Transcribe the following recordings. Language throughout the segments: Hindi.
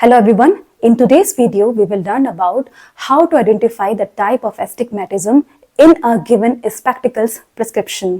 Hello everyone. In today's video, we will learn about how to identify the type of astigmatism in a given spectacles prescription.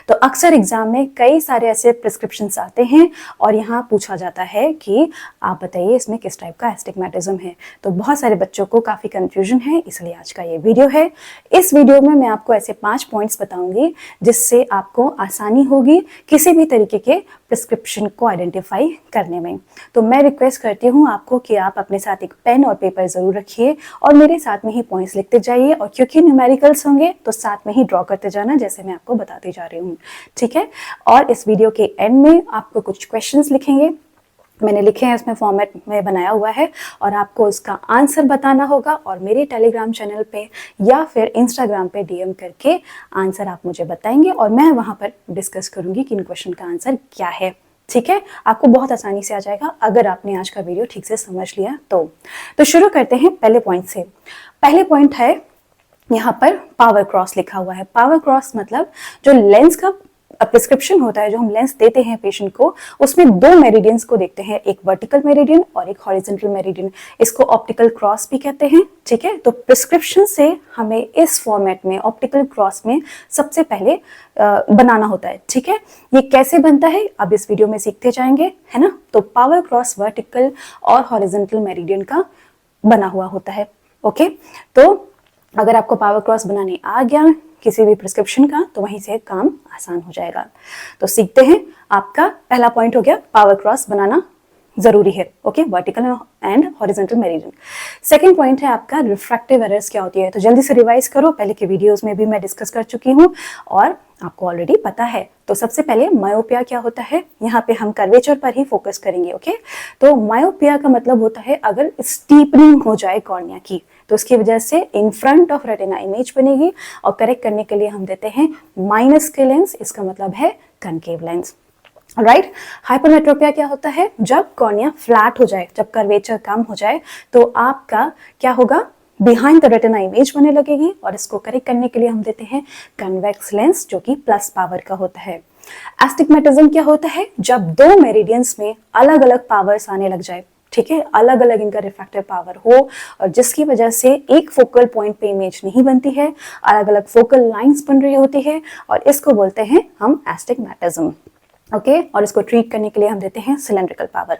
तो अक्सर एग्जाम में कई सारे ऐसे प्रिस्क्रिप्शंस आते हैं और यहाँ पूछा जाता है कि आप बताइए इसमें किस टाइप का एस्टिग्मेटिज्म है। तो बहुत सारे बच्चों को काफ़ी कंफ्यूजन है, इसलिए आज का ये वीडियो है। इस वीडियो में मैं आपको ऐसे 5 पॉइंट्स बताऊंगी जिससे आपको आसानी होगी किसी भी तरीके के प्रिस्क्रिप्शन को आइडेंटिफाई करने में। तो मैं रिक्वेस्ट करती हूँ आपको कि आप अपने साथ एक पेन और पेपर ज़रूर रखिए और मेरे साथ में ही पॉइंट्स लिखते जाइए, और क्योंकि न्यूमेरिकल्स होंगे तो साथ में ही ड्रॉ करते जाना जैसे मैं आपको बताती जा रही हूँ, ठीक है। और इस वीडियो के एंड में आपको कुछ क्वेश्चंस लिखेंगे, मैंने लिखे हैं, उसमें फॉर्मेट में बनाया हुआ है, और आपको उसका आंसर बताना होगा और मेरे टेलीग्राम चैनल पे या फिर इंस्टाग्राम पे डीएम करके आंसर आप मुझे बताएंगे और मैं वहाँ पर डिस्कस करूँगी कि इन क्वेश्चन का आंसर क्या है, ठीक है। आपको बहुत आसानी से आ जाएगा अगर आपने आज का वीडियो ठीक से समझ लिया तो शुरू करते हैं पहले पॉइंट से। पहले पॉइंट है यहाँ पर पावर क्रॉस लिखा हुआ है। पावर क्रॉस मतलब जो लेंस का प्रिस्क्रिप्शन होता है, जो हम लेंस देते हैं पेशेंट को, उसमें 2 मेरिडियंस को देखते हैं, एक वर्टिकल मेरिडियन और एक हॉरिजॉन्टल मेरिडियन। इसको ऑप्टिकल क्रॉस भी कहते हैं, ठीक है। तो प्रिस्क्रिप्शन से हमें इस फॉर्मेट में ऑप्टिकल क्रॉस में सबसे पहले बनाना होता है, ठीक है। ये कैसे बनता है अब इस वीडियो में सीखते जाएंगे, है ना। तो पावर क्रॉस वर्टिकल और हॉरिजॉन्टल मेरिडियन का बना हुआ होता है, ओके। तो अगर आपको पावर क्रॉस बनाने आ गया किसी भी प्रिस्क्रिप्शन का तो वहीं से काम आसान हो जाएगा। तो सीखते हैं। आपका पहला पॉइंट हो गया पावर क्रॉस बनाना जरूरी है, okay, vertical and horizontal meridian. Second point है आपका रिफ्रैक्टिव एरर्स क्या होती है। तो जल्दी से रिवाइज करो, पहले के वीडियोस में भी मैं डिस्कस कर चुकी हूँ और आपको ऑलरेडी पता है। तो सबसे पहले मायोपिया क्या होता है, यहाँ पे हम कर्वेचर पर ही फोकस करेंगे, ओके। तो मायोपिया का मतलब होता है अगर स्टीपनिंग हो जाए कॉर्निया की तो उसकी वजह से in front of retina image बनेगी, और करेक्ट करने के लिए हम देते हैं माइनस के लेंस, इसका मतलब है कनकेव लेंस, राइट। हाइपरमेट्रोपिया क्या होता है, जब कॉर्निया फ्लैट हो जाए, जब कर्वेचर कम हो जाए तो आपका क्या होगा, बिहाइंड द रेटिना इमेज बनने लगेगी, और इसको करेक्ट करने के लिए हम देते हैं कन्वेक्स लेंस जो कि प्लस पावर का होता है। एस्टिग्मेटिज्म क्या होता है, जब 2 मेरिडियंस में अलग अलग पावर्स आने लग जाए, ठीक है, अलग अलग इनका रिफ्रैक्टिव पावर हो, और जिसकी वजह से एक फोकल पॉइंट पे इमेज नहीं बनती है, अलग अलग फोकल लाइंस बन रही होती है, और इसको बोलते हैं हम एस्टिग्मेटिज्म, ओके। और इसको ट्रीट करने के लिए हम देते हैं सिलेंड्रिकल पावर।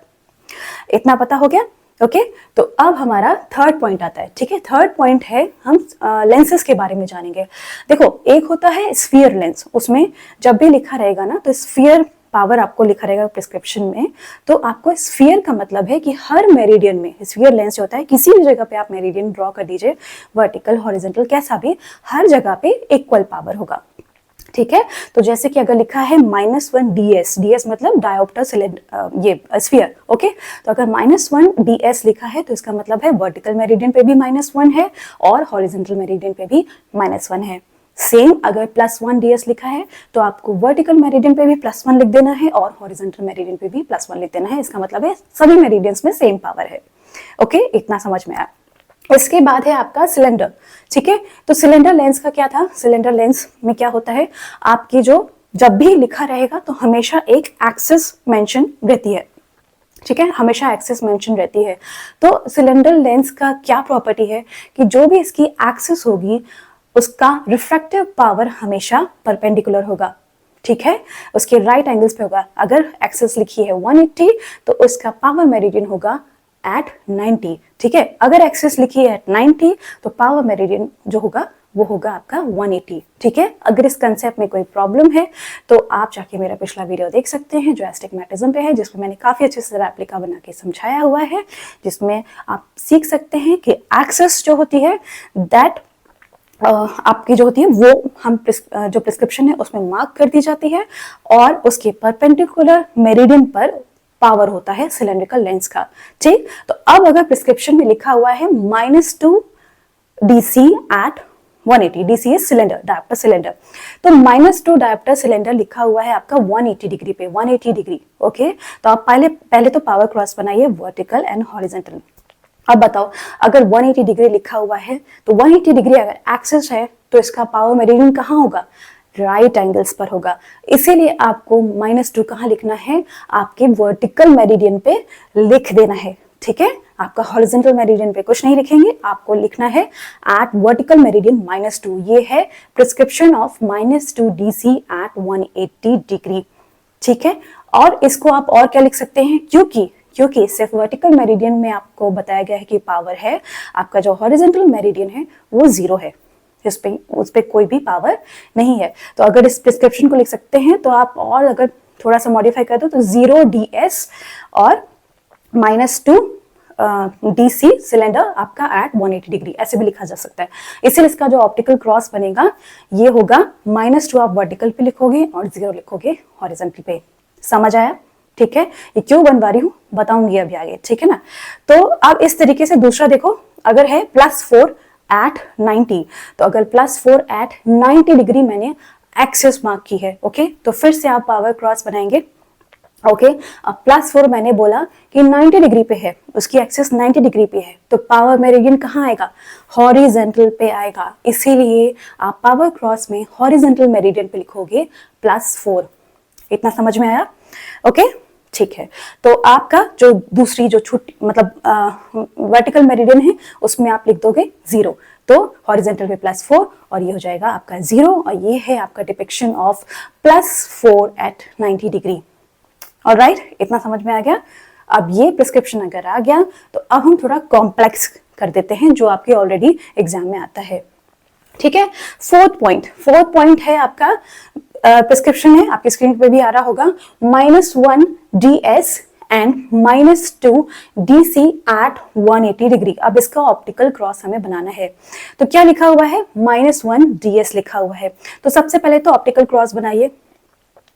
इतना पता हो गया, ओके। तो अब हमारा थर्ड पॉइंट आता है, ठीक है। थर्ड पॉइंट है हम लेंसेज के बारे में जानेंगे। देखो, एक होता है स्फीयर लेंस, उसमें जब भी लिखा रहेगा ना तो स्फीयर पावर आपको लिखा रहेगा प्रिस्क्रिप्शन में, तो आपको स्फीयर का मतलब है कि हर मेरिडियन में, स्फीयर लेंस जो होता है, किसी भी जगह पे आप मेरिडियन ड्रॉ कर दीजिए, वर्टिकल हॉरिजॉन्टल कैसा भी, हर जगह पे इक्वल पावर होगा, ठीक है। तो जैसे कि अगर लिखा है -1 ds, ds मतलब डायोप्टर सिलेंडर, ये स्फीयर, ओके। तो अगर -1 ds लिखा है तो इसका मतलब है वर्टिकल मेरिडियन पे भी -1 है और हॉरिजॉन्टल मेरिडियन पे भी -1 है। सेम अगर +1 ds लिखा है तो आपको वर्टिकल मेरिडियन पे भी +1 लिख देना है और हॉरिजॉन्टल मेरिडियन पे भी +1 लिख देना है। इसका मतलब है सभी मेरिडियंस में सेम पावर है, ओके। इतना समझ में आया। इसके बाद है आपका सिलेंडर, ठीक है। तो सिलेंडर लेंस का क्या था, सिलेंडर लेंस में क्या होता है, आपकी जो जब भी लिखा रहेगा तो हमेशा एक एक्सिस मेंशन रहती है, ठीक है, हमेशा एक्सिस मेंशन रहती है। तो सिलेंडर लेंस का क्या प्रॉपर्टी है कि जो भी इसकी एक्सिस होगी उसका रिफ्रैक्टिव पावर हमेशा परपेंडिकुलर होगा, ठीक है, उसके राइट एंगल्स पे होगा। अगर एक्सिस लिखी है 180 तो उसका पावर मेरिडियन होगा एट 90, ठीक है। अगर एक्सिस लिखी है एट 90 तो पावर मेरिडियन जो होगा वो होगा आपका 180, ठीक है। अगर इस कंसेप्ट में कोई प्रॉब्लम है तो आप जाके मेरा पिछला वीडियो देख सकते हैं जो एस्टिग्मेटिज्म पे है, जिसमें मैंने काफी अच्छे से रेप्लिका बना के समझाया हुआ है, जिसमें आप सीख सकते हैं कि एक्सिस जो होती है दैट आपकी जो होती है वो हम जो प्रिस्क्रिप्शन है उसमें मार्क कर दी जाती है, और उसके परपेंडिकुलर मेरिडियन पर पावर होता है सिलेंड्रिकल लेंस का, ठीक। तो अब अगर प्रिस्क्रिप्शन में लिखा हुआ है -2 DC at 180, DC is cylinder, diopter cylinder, तो -2 डायोप्टर सिलेंडर लिखा हुआ है आपका 180 डिग्री पे, 180 डिग्री, ओके। तो आप पहले तो पावर क्रॉस बनाइए वर्टिकल एंड हॉरिजॉन्टल। अब बताओ, अगर 180 डिग्री लिखा हुआ है तो 180 डिग्री अगर एक्सिस है तो इसका पावर मेरिडियन कहाँ होगा, राइट एंगल्स पर होगा। इसीलिए आपको -2 कहाँ लिखना है, आपके वर्टिकल मेरिडियन पे लिख देना है, ठीक है। आपका हॉरिजॉन्टल मेरिडियन पे कुछ नहीं लिखेंगे, आपको लिखना है एट वर्टिकल मेरिडियन -2। ये है prescription of -2 DC at 180 degree, ठीक है। और इसको आप और क्या लिख सकते हैं, क्योंकि सिर्फ वर्टिकल मेरिडियन में आपको बताया गया है कि पावर है, आपका जो हॉरिजॉन्टल मेरिडियन है वो 0 है, उस पे कोई भी पावर नहीं है। तो अगर इस प्रिस्क्रिप्शन को लिख सकते हैं तो आप और अगर थोड़ा सा मॉडिफाई कर दो तो 0 DS और -2 DC सिलेंडर आपका एट 180 डिग्री, ऐसे भी लिखा जा सकता है। इसलिए इसका जो ऑप्टिकल क्रॉस बनेगा ये होगा -2 आप वर्टिकल पे लिखोगे और 0 लिखोगे हॉरिजॉन्टल पे। समझ आया, ठीक है। ये क्यों बनवा रही हूँ बताऊंगी अभी आगे, ठीक है ना। तो अब इस तरीके से दूसरा देखो, अगर है +4 एट 90, तो अगर +4 एट 90 डिग्री मैंने एक्सिस मार्क की है, ओके, तो फिर से आप पावर क्रॉस बनाएंगे, ओके। अब +4 मैंने बोला कि 90 डिग्री पे है, उसकी एक्सिस 90 डिग्री पे है, तो पावर मेरिडियन कहाँ आएगा, हॉरिजॉन्टल पे आएगा। इसीलिए आप पावर क्रॉस में हॉरिजॉन्टल मेरिडियन पे लिखोगे +4। इतना समझ में आया, ओके, ठीक है। तो आपका जो दूसरी जो छोटी मतलब वर्टिकल मेरिडियन है उसमें आप लिख दोगे 0, तो हॉरिजॉन्टल पे +4 और ये हो जाएगा आपका 0, और ये है आपका depiction of +4 at 90 degree. Alright, इतना समझ में आ गया। अब ये प्रिस्क्रिप्शन अगर आ गया तो अब हम थोड़ा कॉम्प्लेक्स कर देते हैं, जो आपके ऑलरेडी एग्जाम में आता है, ठीक है। फोर्थ पॉइंट है आपका प्रिस्क्रिप्शन है, आपकी स्क्रीन पे भी आ रहा होगा, -1 DS and -2 DC at 180 degree. अब इसका ऑप्टिकल क्रॉस हमें बनाना है, तो क्या लिखा हुआ है, -1 DS लिखा हुआ है। तो सबसे पहले तो ऑप्टिकल क्रॉस बनाइए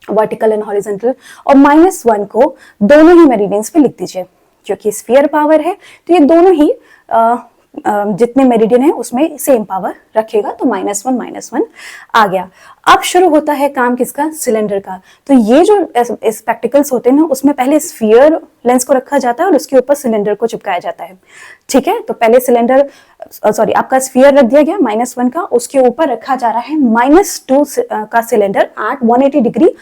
वर्टिकल एंड हॉरिजॉन्टल, और -1 को दोनों ही मेरिडियंस पे लिख दीजिए, क्योंकि स्फीयर पावर है तो ये दोनों ही जितने मेरिडियन है उसमें सेम पावर रखेगा, तो -1 आ गया। अब शुरू होता है काम किसका, सिलेंडर का। तो ये जो स्पेक्टिकल्स होते हैं ना, उसमें पहले स्फीयर लेंस को रखा जाता है और उसके ऊपर सिलेंडर को चिपकाया जाता है, ठीक है। तो पहले सिलेंडर आपका स्फीयर रख दिया गया -1 का, उसके ऊपर रखा जा रहा है -2 का cylinder at 180 degree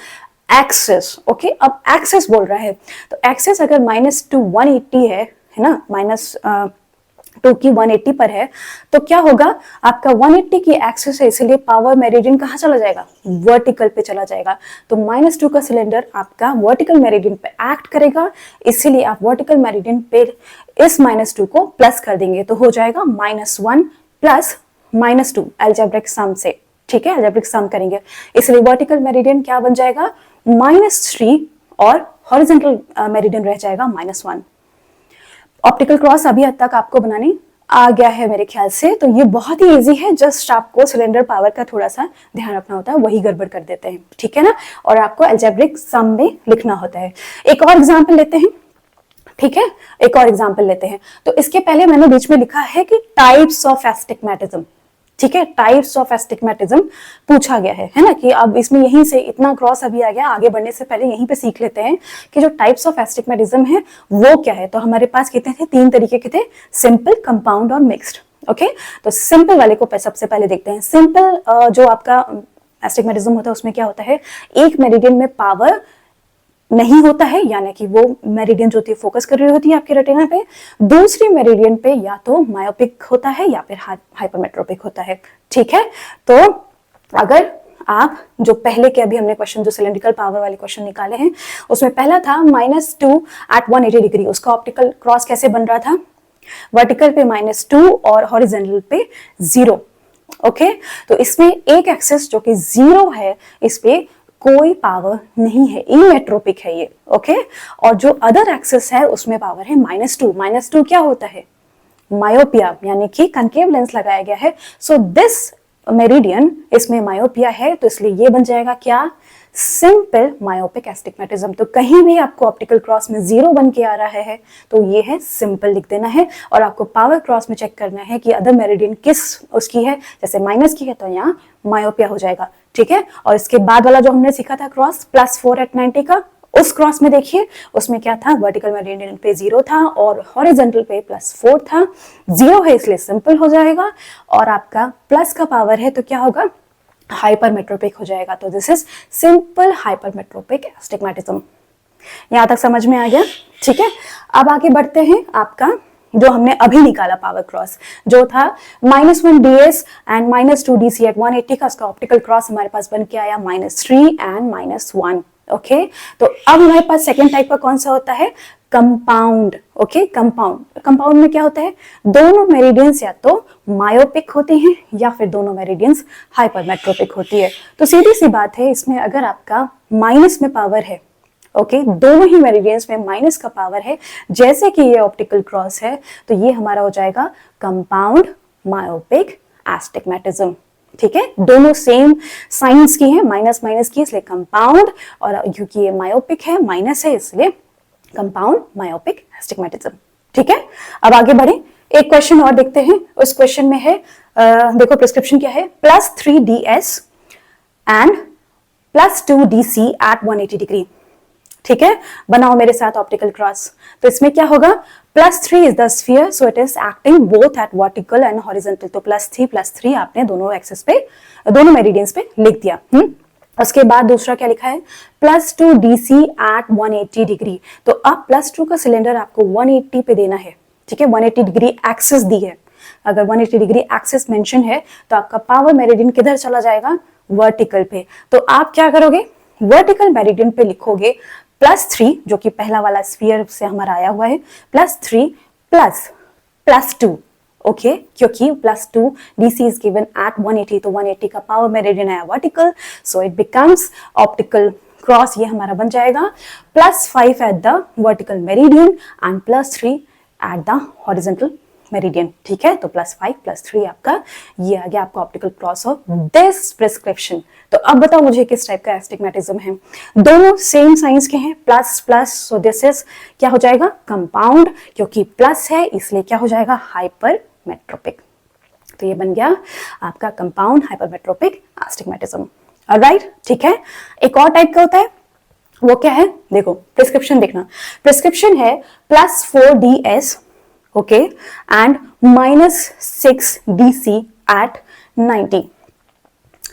axis, okay. अब एक्सेस बोल रहा है, तो एक्सेस अगर -2 180 है ना, -2 की 180 पर है, तो क्या होगा, आपका 180 की एक्सिस है, इसलिए पावर मेरिडियन कहाँ चला जाएगा, वर्टिकल पे चला जाएगा। तो -2 का सिलेंडर आपका वर्टिकल मेरिडियन पे एक्ट करेगा, इसीलिए आप वर्टिकल मेरिडियन पे इस -2 को प्लस कर देंगे, तो हो जाएगा -1 प्लस -2 अलजेब्रिक सम से, ठीक है। अलजेब्रिक सम करेंगे, इसलिए वर्टिकल मेरिडियन क्या बन जाएगा, -3 और हॉरिजॉन्टल मेरिडियन रह जाएगा -1। ऑप्टिकल क्रॉस अभी हद तक आपको बनाने आ गया है मेरे ख्याल से, तो ये बहुत ही इजी है, जस्ट आपको सिलेंडर पावर का थोड़ा सा ध्यान रखना होता है, वही गड़बड़ कर देते हैं, ठीक है ना, और आपको अलजेब्रिक सम में लिखना होता है। एक और एग्जांपल लेते हैं, ठीक है, एक और एग्जांपल लेते हैं। तो इसके पहले मैंने बीच में लिखा है कि टाइप्स ऑफ एस्टिग्मेटिज्म, ठीक है, टाइप्स ऑफ एस्टिग्मेटिज्म पूछा गया है ना, कि अब इसमें यहीं से इतना क्रॉस अभी आ गया, आगे बढ़ने से पहले यहीं पे सीख लेते हैं कि जो टाइप्स ऑफ एस्टिग्मेटिज्म है वो क्या है। तो हमारे पास कितने थे, 3 तरीके के थे, सिंपल, कंपाउंड और मिक्स्ड, ओके। तो सिंपल वाले को सबसे पहले देखते हैं। सिंपल जो आपका एस्टिग्मेटिज्म होता है उसमें क्या होता है, एक मेरिडियन में पावर नहीं होता है, यानी कि वो मेरिडियन जो होती है फोकस कर रही होती है आपके रेटिना पे, दूसरी मेरिडियन पे या तो मायोपिक होता है या फिर हाइपरमेट्रोपिक होता है, ठीक है। तो अगर आप जो पहले के अभी हमने क्वेश्चन जो सिलेंड्रिकल पावर वाले क्वेश्चन निकाले हैं, उसमें पहला था -2 एट 180 डिग्री, उसका ऑप्टिकल क्रॉस कैसे बन रहा था, वर्टिकल पे -2 और हॉरिजॉन्टल पे 0, ओके। तो इसमें एक एक्सिस जो कि 0 है, इस पे कोई पावर नहीं है, इमेट्रोपिक है ये, ओके। और जो अदर एक्सिस है उसमें पावर है -2। -2 क्या होता है, मायोपिया, यानी कि कनकेव लेंस लगाया गया है। सो दिस मेरिडियन, इसमें मायोपिया है, तो इसलिए ये बन जाएगा क्या, सिंपल मायोपिक एस्टिग्मेटिज्म। तो कहीं भी आपको ऑप्टिकल क्रॉस में 0 बन के आ रहा है तो ये है सिंपल लिख देना है, और आपको पावर क्रॉस में चेक करना है कि अदर मेरिडियन किस उसकी है, जैसे माइनस की है तो यहाँ मायोपिया हो जाएगा, ठीक है। और इसके बाद वाला जो हमने सीखा था क्रॉस +4 एट 90 का, उस क्रॉस में देखिए उसमें क्या था, वर्टिकल मेरिडियन पे 0 था और हॉरिजॉन्टल पे +4 था। 0 है इसलिए सिंपल हो जाएगा, और आपका प्लस का पावर है तो क्या होगा, हाइपरमेट्रोपिक हो जाएगा। तो this is simple hypermetropic astigmatism. यहां तक समझ में आ गया, ठीक है। अब आगे बढ़ते हैं, आपका जो हमने अभी निकाला पावर क्रॉस, जो था -1 ds एंड -2 dc एट 180 का, उसका ऑप्टिकल क्रॉस हमारे पास बन के आया -3 एंड -1। ओके, तो अब हमारे पास सेकेंड टाइप का कौन सा होता है, कंपाउंड। ओके, कंपाउंड में क्या होता है, दोनों मेरिडियंस या तो मायोपिक होते हैं या फिर दोनों मेरिडियंस हाइपरमेट्रोपिक होती है। तो सीधी सी बात है, इसमें अगर आपका माइनस में पावर है, ओके, दोनों ही मेरिडियंस में माइनस का पावर है, जैसे कि ये ऑप्टिकल क्रॉस है, तो ये हमारा हो जाएगा कंपाउंड मायोपिक एस्टिग्मेटिज्म। ठीक है, दोनों सेम साइंस की है, माइनस माइनस की, इसलिए कंपाउंड, और क्योंकि ये मायोपिक है, माइनस है, इसलिए कंपाउंड मायोपिक एस्टिग्मेटिज्म। ठीक है, अब आगे बढ़े, एक क्वेश्चन और देखते हैं। उस क्वेश्चन में है, देखो प्रिस्क्रिप्शन क्या है, +3 ds and +2 dc at 180 degree. ठीक है, बनाओ मेरे साथ ऑप्टिकल क्रॉस। तो इसमें क्या होगा, +3 is the sphere, so it is acting both at vertical and horizontal. तो +3 आपने दोनों एक्सिस पे, दोनों मेरिडियंस पे लिख दिया। उसके बाद दूसरा क्या लिखा है, +2 dc एट 180 डिग्री। तो अब +2 का सिलेंडर आपको 180 पे देना है। ठीक है, 180 डिग्री एक्सिस दी है, अगर 180 डिग्री एक्सिस मेंशन है तो आपका पावर मेरिडियन किधर चला जाएगा, वर्टिकल पे। तो आप क्या करोगे, वर्टिकल मेरिडियन पे लिखोगे +3, जो कि पहला वाला स्फीयर से हमारा आया हुआ है, +3 +2। ओके, क्योंकि +2 dc इज गिवन एट 180, तो 180 का पावर मेरिडियन आया vertical, so it becomes optical cross, ये हमारा बन जाएगा +5 at the vertical meridian and +3 eight the horizontal meridian. ठीक है, तो +5 +3 आपका ये आ गया आपका optical cross of this prescription. तो अब बताओ मुझे किस टाइप का एस्टिग्मेटिज्म है, दोनों सेम साइंस के हैं, plus plus, so this is क्या हो जाएगा, कंपाउंड, क्योंकि प्लस है इसलिए क्या हो जाएगा, हाइपरमेट्रोपिक। तो ये बन गया आपका कंपाउंड हाइपरमेट्रोपिक एस्टिग्मेटिज्म। ऑलराइट, ठीक है, एक और टाइप का होता है, वो क्या है, देखो प्रिस्क्रिप्शन देखना, प्रिस्क्रिप्शन है +4 ds, okay, and -6 dc at 90।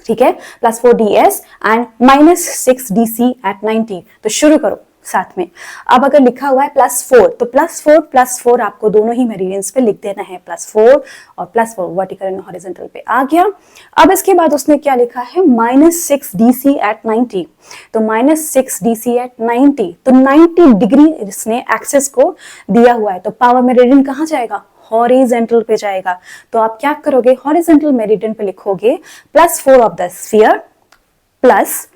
ठीक है, +4 ds एंड -6 dc एट 90। तो शुरू करो साथ में। अब अगर लिखा हुआ है +4, तो +4 आपको दोनों ही मेरिडियंस पे लिख देना है, +4 और +4 वर्टिकल एंड हॉरिजॉन्टल पे आ गया। अब इसके बाद उसने क्या लिखा है, -6 dc एट 90। तो -6 dc एट 90, तो 90 डिग्री इसने एक्सिस को दिया हुआ है, तो पावर मेरिडियन कहाँ जाएगा, हॉरिजॉन्टल पे जाएगा। तो आप क्या करोगे, हॉरिजॉन्टल मेरिडियन पे लिखोगे +4 of the sphere plus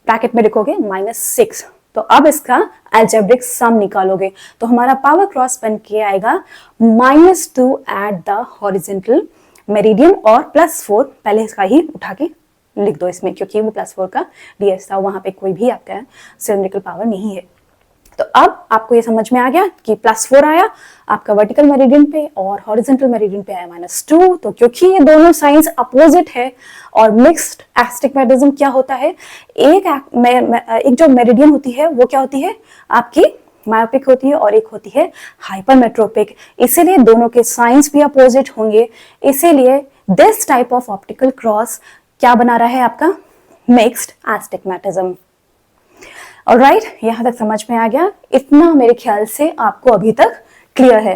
bracket में लिखोगे -6। तो अब इसका अलजेब्रिक सम निकालोगे, तो हमारा पावर क्रॉस बन के आएगा -2 एट द हॉरिजॉन्टल मेरिडियन और +4 पहले इसका ही उठा के लिख दो इसमें, क्योंकि वो +4 का ds था, वहां पे कोई भी आपका सिलिंड्रिकल पावर नहीं है। तो अब आपको ये समझ में आ गया कि +4 आया आपका वर्टिकल मेरिडियन पे और हॉरिजॉन्टल मेरिडियन पे आया -2। तो क्योंकि ये दोनों साइंस अपोजिट है और मिक्स्ड एस्टिग्मेटिज्म क्या होता है, एक जो मेरिडियन होती है वो क्या होती है, आपकी मायोपिक होती है और एक होती है हाइपरमेट्रोपिक, इसीलिए दोनों के साइंस भी अपोजिट होंगे। इसीलिए this type of optical cross क्या बना रहा है, आपका मिक्स्ड एस्टिग्मेटिज्म। ऑलराइट, यहां तक समझ में आ गया, इतना मेरे ख्याल से आपको अभी तक क्लियर है।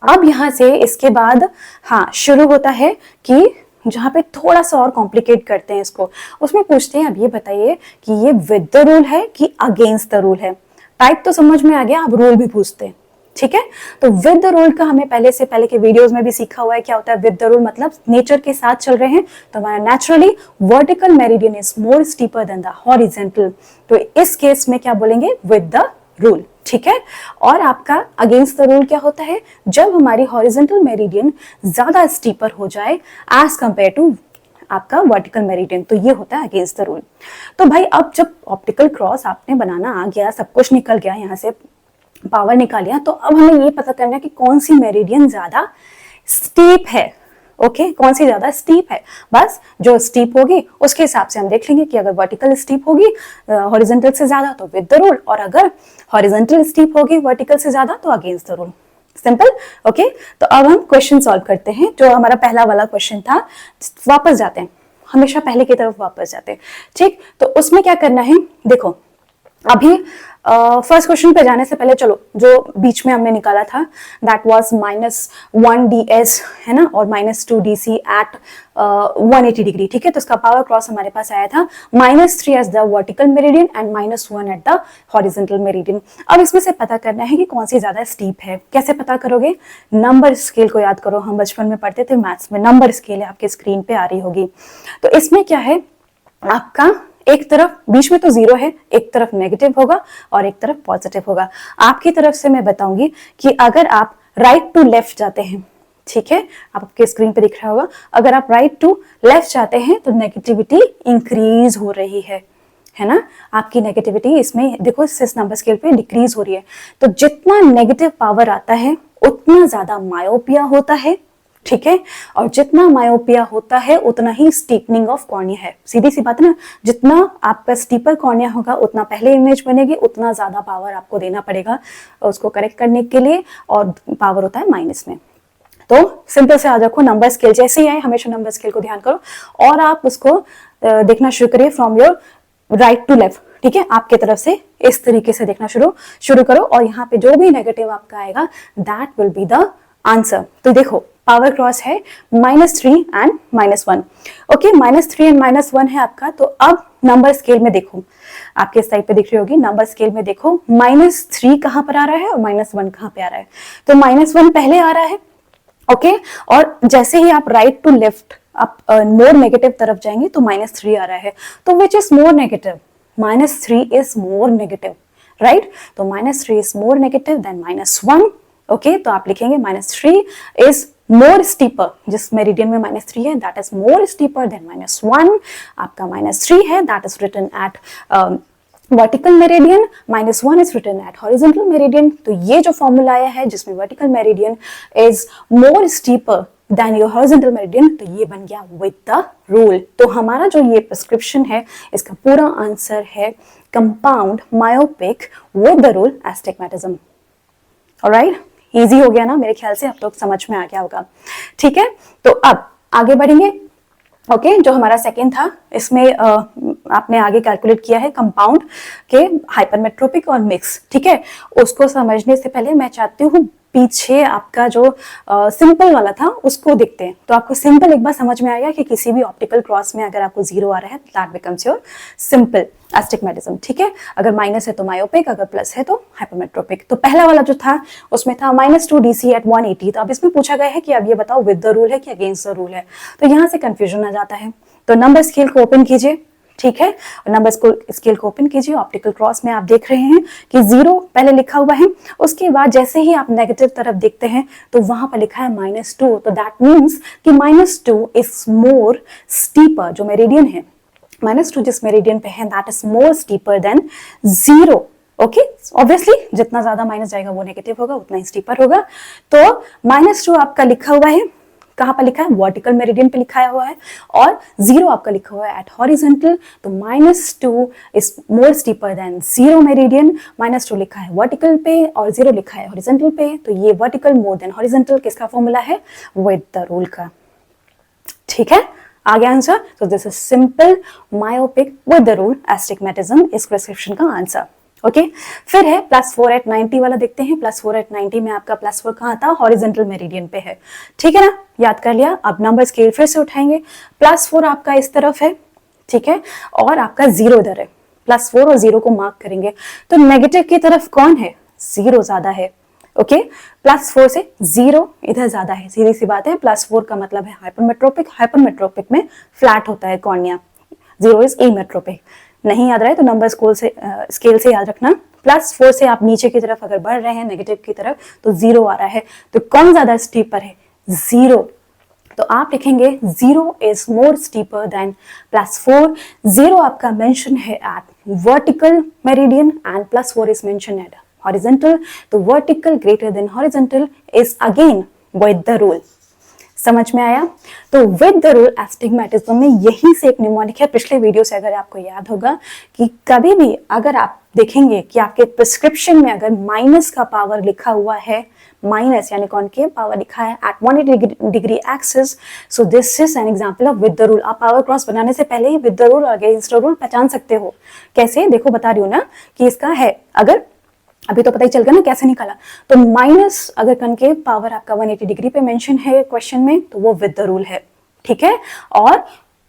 अब यहां से इसके बाद हाँ शुरू होता है कि जहां पे थोड़ा सा और कॉम्प्लिकेट करते हैं इसको, उसमें पूछते हैं अब ये बताइए कि ये विद द रूल है कि अगेंस्ट द रूल है। टाइप तो समझ में आ गया, अब रूल भी पूछते हैं। ठीक है, तो विद द रूल का हमें पहले के वीडियोस में भी सीखा हुआ है, क्या होता है विद द रूल, मतलब नेचर के साथ चल रहे हैं तो हमारा naturally vertical meridian is more steeper than the horizontal. तो इस केस में क्या बोलेंगे, विद द रूल। ठीक है, और आपका अगेंस्ट द रूल क्या होता है, जब हमारी हॉरिजॉन्टल मेरिडियन ज्यादा स्टीपर हो जाए एज कंपेयर टू आपका वर्टिकल मेरिडियन, तो ये होता है अगेंस्ट द रूल। तो भाई अब जब ऑप्टिकल क्रॉस आपने बनाना आ गया, सब कुछ निकल गया, यहाँ से पावर निकाल लिया, तो अब हमें ये पता करना है कि कौन सी मेरिडियन ज्यादा स्टीप है। ओके, कौन सी ज्यादा स्टीप है, बस जो स्टीप होगी उसके हिसाब से हम देख लेंगे कि अगर वर्टिकल स्टीप होगी हॉरिजॉन्टल से ज्यादा तो विद द रूल, और अगर हॉरिजॉन्टल स्टीप होगी वर्टिकल से ज्यादा तो against the rule. Simple. Okay, तो अब हम क्वेश्चन सॉल्व करते हैं। जो हमारा पहला वाला क्वेश्चन था, वापस जाते हैं, हमेशा पहले की तरफ वापस जाते हैं। ठीक, तो उसमें क्या करना है, देखो अभी फर्स्ट क्वेश्चन पे जाने से पहले चलो जो बीच में हमने निकाला था दैट वाज -1 ds है ना, और -2 dc एट 180 डिग्री, ठीक है। तो इसका पावर क्रॉस हमारे पास आया था -3 as the vertical meridian and -1 at the horizontal meridian. अब इसमें से पता करना है कि कौन सी ज्यादा स्टीप है। कैसे पता करोगे? नंबर स्केल को याद करो, हम बचपन में पढ़ते थे मैथ्स में, नंबर स्केल है आपके स्क्रीन पे आ रही होगी। तो इसमें क्या है, आपका एक तरफ बीच में तो 0 है, एक तरफ नेगेटिव होगा और एक तरफ पॉजिटिव होगा। आपकी तरफ से मैं बताऊंगी कि अगर आप राइट टू लेफ्ट जाते हैं, ठीक है, आपके स्क्रीन पे दिख रहा होगा, अगर आप राइट टू लेफ्ट जाते हैं तो नेगेटिविटी इंक्रीज हो रही है ना। आपकी नेगेटिविटी इसमें देखो इस नंबर स्केल पे डिक्रीज हो रही है। तो जितना नेगेटिव पावर आता है उतना ज्यादा मायोपिया होता है, ठीक है, और जितना मायोपिया होता है उतना ही स्टीपनिंग ऑफ कॉर्निया है। सीधी सी बात ना, जितना आपका स्टीपर कॉर्निया होगा उतना पहले इमेज बनेगी, उतना ज्यादा पावर आपको देना पड़ेगा उसको करेक्ट करने के लिए, और पावर होता है माइनस में। तो सिंपल से याद रखो, नंबर स्केल जैसे ही आए हमेशा नंबर स्केल को ध्यान करो और आप उसको देखना शुरू करिए from your right to left, ठीक है, आपके तरफ से इस तरीके से देखना शुरू करो, और यहाँ पे जो भी नेगेटिव आपका आएगा that will be the answer. तो देखो पावर क्रॉस है -3 एंड -1, ओके, -3 एंड -1 है आपका। तो अब नंबर स्केल में देखो, आपके साइड पे दिख रही होगी, नंबर स्केल में देखो -3 कहां पर आ रहा है और -1 कहां पे आ रहा है। तो -1 पहले आ रहा है, ओके, और जैसे ही आप राइट टू लेफ्ट आप मोर नेगेटिव तरफ जाएंगे तो -3 आ रहा है। तो which is more negative? -3 is more negative, right. तो -3 इज मोर नेगेटिव देन -1, ओके। तो आप लिखेंगे -3 इज मोर स्टीपर, जिस मेरिडियन में -3 है that is more steeper than -1। आपका -3 है that is written at vertical meridian, -1 is written at horizontal meridian. तो ये जो फॉर्मूला आया है जिसमें vertical meridian is more steeper than your horizontal meridian, तो ये बन गया विद द रूल। तो हमारा जो ये प्रिस्क्रिप्शन है इसका पूरा आंसर है compound myopic with the rule astigmatism. Alright, easy हो गया ना, मेरे ख्याल से आप लोग समझ में आ गया होगा, ठीक है। तो अब आगे बढ़ेंगे, ओके। जो हमारा सेकंड था इसमें आपने आगे कैलकुलेट किया है कंपाउंड के हाइपरमेट्रोपिक और मिक्स, ठीक है। उसको समझने से पहले मैं चाहती हूँ पीछे आपका जो सिंपल वाला था उसको देखते हैं। तो आपको सिंपल एक बार समझ में आएगा कि किसी भी ऑप्टिकल क्रॉस में अगर आपको 0 आ रहा है that becomes your simple astigmatism, ठीक है। अगर माइनस है तो मायोपिक, अगर प्लस है तो हाइपरमेट्रोपिक। तो पहला वाला जो था उसमें था -2 dc एट 180। तो अब इसमें पूछा गया है कि अब ये बताओ विद द रूल है कि अगेंस्ट द रूल है। तो यहाँ से कंफ्यूजन आ जाता है। तो नंबर स्केल को ओपन कीजिए, ठीक है, और नंबर स्केल को ओपन कीजिए। ऑप्टिकल क्रॉस में आप देख रहे हैं कि 0 पहले लिखा हुआ है, उसके बाद जैसे ही आप नेगेटिव तरफ देखते हैं तो वहां पर लिखा है -2। तो दैट मीन्स कि -2 इज मोर स्टीपर, जो मेरिडियन है -2 जिस मेरिडियन पे है that is more steeper than 0, okay. Obviously जितना ज्यादा माइनस जाएगा वो नेगेटिव होगा, उतना ही स्टीपर होगा। तो -2 आपका लिखा हुआ है, कहां पर लिखा है? वर्टिकल मेरिडियन पे लिखा हुआ है, और 0 आपका लिखा हुआ है एट हॉरिजॉन्टल। तो -2 is more steeper than 0 meridian. -2 लिखा है वर्टिकल पे और 0 लिखा है हॉरिजॉन्टल पे, तो ये वर्टिकल मोर देन हॉरिजॉन्टल किसका फॉर्मूला है? विद द रूल का, ठीक है। आगे आंसर, तो this is simple myopic with the rule astigmatism इस प्रिस्क्रिप्शन का आंसर, ओके। फिर है +4 एट 90 वाला, देखते हैं। +4 एट 90 में आपका +4 कहाँ था? हॉरिजॉन्टल मेरिडियन पे है, ठीक है ना, याद कर लिया। अब नंबर स्केल फिर से उठाएंगे। +4 आपका इस तरफ है, ठीक है, और आपका 0 इधर है। +4 और 0 को मार्क करेंगे तो नेगेटिव की तरफ कौन है? 0 ज्यादा है, ओके। +4 से 0 इधर ज्यादा है, सीधी सी बात है। +4 का मतलब है हाइपरमेट्रोपिक, हाइपरमेट्रोपिक में फ्लैट होता है कॉर्निया, 0 इज एमेट्रोपिक। नहीं याद रहे तो नंबर स्केल से याद रखना। +4 से आप नीचे की तरफ अगर बढ़ रहे हैं नेगेटिव की तरफ तो 0 आ रहा है, तो कौन ज्यादा स्टीपर है? 0। तो आप लिखेंगे 0 इज मोर स्टीपर देन +4। 0 आपका मेंशन है at vertical meridian and +4 is mention at horizontal. तो vertical greater than horizontal is again with the rule. समझ में आया? तो विद द रूल एस्टिग्मेटिज्म में यही से एक निमोनिक है। पिछले वीडियो से अगर आपको याद होगा कि कभी भी अगर आप देखेंगे कि आपके प्रिस्क्रिप्शन में अगर माइनस का पावर लिखा हुआ है, माइनस यानी कॉनकेव पावर लिखा है at 180 degree axis, so this is an example of with the rule. आप पावर क्रॉस बनाने से पहले ही विद द रूल और अगेंस्ट द रूल पहचान सकते हो। कैसे, देखो बता रही हूँ ना कि इसका है, अगर अभी तो पता ही चल गया ना कैसे निकाला। तो माइनस अगर कनकेव पावर आपका 180 डिग्री पे मेंशन है क्वेश्चन में तो वो विद द रूल है, ठीक है। और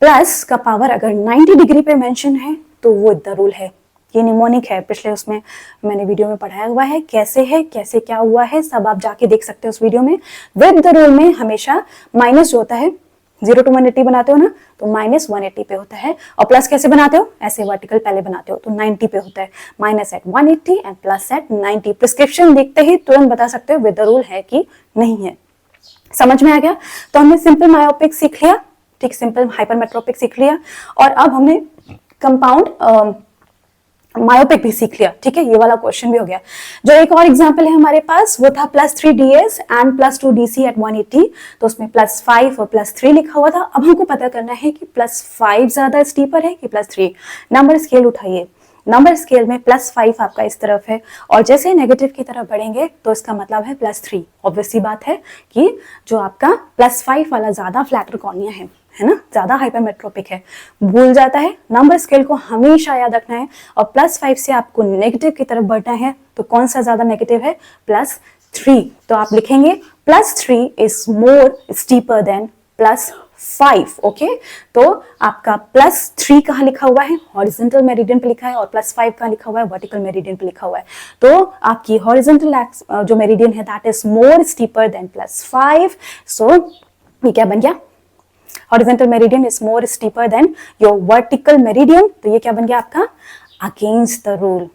प्लस का पावर अगर 90 डिग्री पे मेंशन है तो वो विद द रूल है। ये निमोनिक है, पिछले उसमें मैंने वीडियो में पढ़ाया हुआ है कैसे क्या हुआ है, सब आप जाके देख सकते हो उस वीडियो में। विद द रूल में हमेशा माइनस जो होता है 0 to 180 बनाते हो ना, तो माइनस 180 पे होता है। और प्लस कैसे बनाते हो, ऐसे वर्टिकल पहले बनाते हो तो 90 पे होता है। Minus at 180 and plus at 90। Prescription देखते ही तुरंत बता सकते हो विद द रूल है कि नहीं है। समझ में आ गया। तो हमने सिंपल मायोपिक सीख लिया, ठीक, सिंपल हाइपरमेट्रोपिक सीख लिया, और अब हमने कंपाउंड मायोपिक भी सीख लिया, ठीक है। ये वाला क्वेश्चन भी हो गया। जो एक और एग्जांपल है हमारे पास वो था +3ds एंड +2 dc एट 180, तो उसमें +5 और +3 लिखा हुआ था। अब हमको पता करना है कि +5 ज्यादा स्टीपर है कि +3। नंबर स्केल उठाइए, नंबर स्केल में +5 आपका इस तरफ है, और जैसे नेगेटिव की तरफ बढ़ेंगे तो इसका मतलब है +3। ऑब्वियस सी बात है कि जो आपका +5 वाला ज्यादा फ्लैटर कॉर्निया है ना, ज्यादा हाइपरमेट्रोपिक है, भूल जाता है। नंबर स्केल को हमेशा याद रखना है, और +5 से आपको नेगेटिव की तरफ बढ़ना है, तो कौन सा ज्यादा नेगेटिव है, +3। तो आप लिखेंगे +3 is more steeper than +5, okay. तो आपका +3 कहाँ लिखा हुआ है, हॉरिजॉन्टल मेरिडियन पे लिखा है, और +5 कहाँ लिखा हुआ है, वर्टिकल मेरिडियन पे लिखा हुआ है। तो आपकी हॉरिजॉन्टल जो मेरिडियन है that is more steeper than +5। So ये क्या बन गया, horizontal meridian is more steeper than your vertical meridian। तो ये क्या बन गया आपका, against the rule।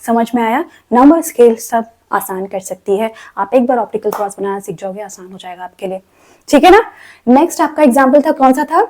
समझ में आया। नंबर स्केल सब आसान कर सकती है, आप एक बार ऑप्टिकल क्रॉस बनाना सीख जाओगे, आसान हो जाएगा आपके लिए, ठीक है ना। नेक्स्ट आपका एग्जाम्पल था, कौन सा था,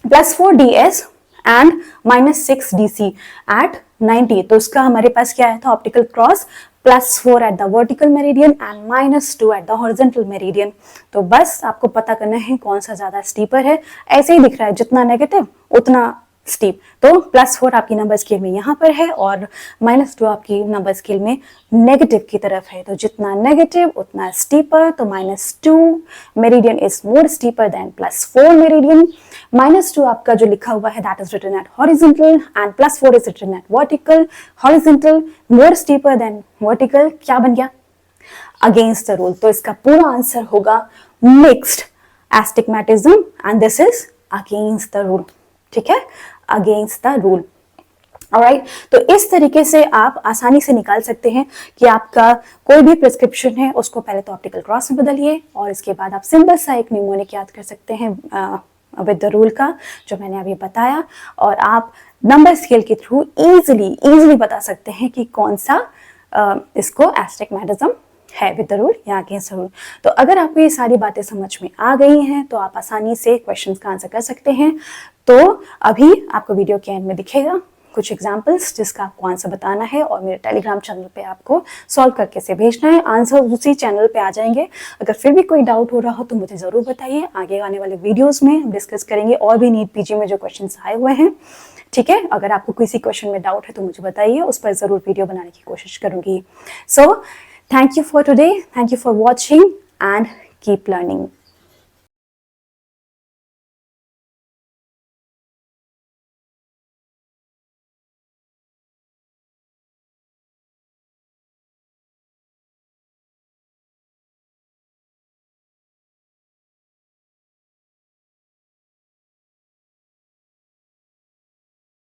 +4ds एंड -6 dc एट 90। तो उसका हमारे पास क्या आया था, optical cross +4 at the vertical meridian and -2 eight the horizontal meridian. तो बस आपको पता करना है कौन सा ज्यादा स्टीपर है। ऐसे ही दिख रहा है, जितना नेगेटिव उतना स्टीप। तो +4 आपकी नंबर स्केल में यहाँ पर है, और -2 आपकी नंबर स्केल में नेगेटिव की तरफ है। तो जितना नेगेटिव उतना स्टीपर। तो -2 meridian is more steeper than +4 meridian. -2 आपका जो लिखा हुआ है that is written at horizontal, and +4 is written at vertical. Horizontal more steeper than vertical, क्या बन गया, अगेंस्ट द रूल। तो इसका पूरा आंसर होगा mixed astigmatism, and this is against the rule, ठीक है, अगेंस्ट द रूल। ऑलराइट, तो इस तरीके से आप आसानी से निकाल सकते हैं कि आपका कोई भी प्रिस्क्रिप्शन है उसको पहले तो ऑप्टिकल क्रॉस में बदलिए, और इसके बाद आप सिंपल सा एक निमोनिक याद कर सकते हैं विद द रूल का, जो मैंने अभी बताया, और आप नंबर स्केल के थ्रू इजीली बता सकते हैं कि कौन सा इसको एस्टिग्मेटिज्म है, विद द रूल या अगेंस्ट द रूल। तो अगर आपको ये सारी बातें समझ में आ गई हैं तो आप आसानी से क्वेश्चंस का आंसर कर सकते हैं। तो अभी आपको वीडियो के एंड में दिखेगा कुछ एग्जाम्पल्स जिसका आपको आंसर बताना है, और मेरे टेलीग्राम चैनल पे आपको सॉल्व करके से भेजना है, आंसर उसी चैनल पे आ जाएंगे। अगर फिर भी कोई डाउट हो रहा हो तो मुझे ज़रूर बताइए, आगे आने वाले वीडियोस में हम डिस्कस करेंगे और भी नीट पीजी में जो क्वेश्चंस आए हुए हैं, ठीक है। अगर आपको किसी क्वेश्चन में डाउट है तो मुझे बताइए, उस पर ज़रूर वीडियो बनाने की कोशिश करूँगी। So thank you for today, thank you for watching and keep learning.